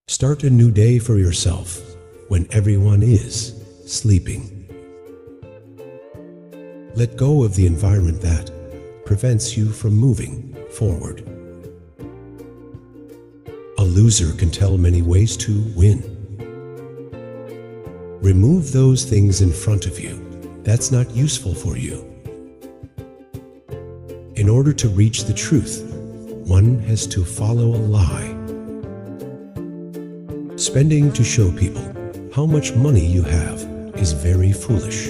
Start a new day for yourself when everyone is sleeping. Let go of the environment that prevents you from moving forward. A loser can tell many ways to win. Remove those things in front of you that's not useful for you. In order to reach the truth, one has to follow a lie. Spending to show people how much money you have is very foolish.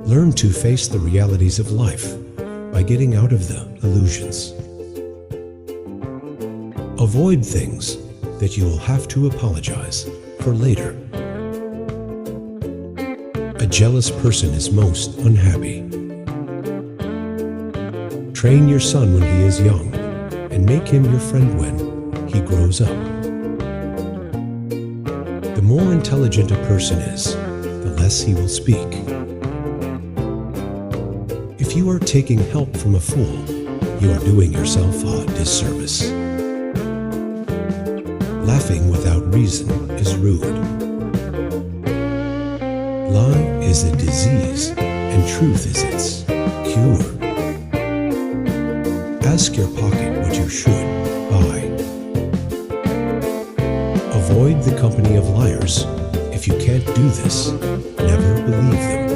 Learn to face the realities of life by getting out of the illusions. Avoid things that you will have to apologize for later. A jealous person is most unhappy. Train your son when he is young and make him your friend when he grows up. The more intelligent a person is, the less he will speak. If you are taking help from a fool, you are doing yourself a disservice. Laughing without reason is rude. Lie is a disease, and truth is its cure. Ask your pocket what you should buy. Avoid the company of liars. If you can't do this, never believe them.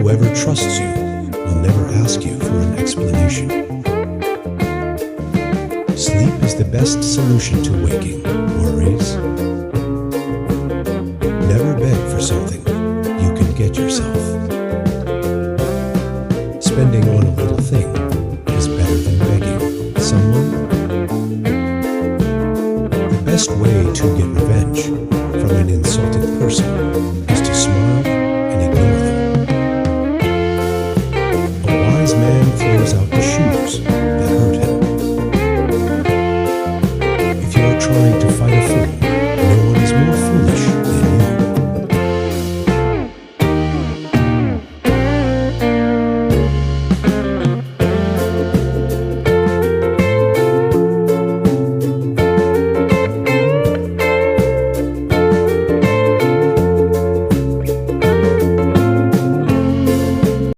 Whoever trusts you will never ask you for an explanation. Sleep is the best solution to waking worries. Never beg for something you can get yourself. Spending on a little thing is better than begging someone. The best way to get revenge from an insulted person is to smile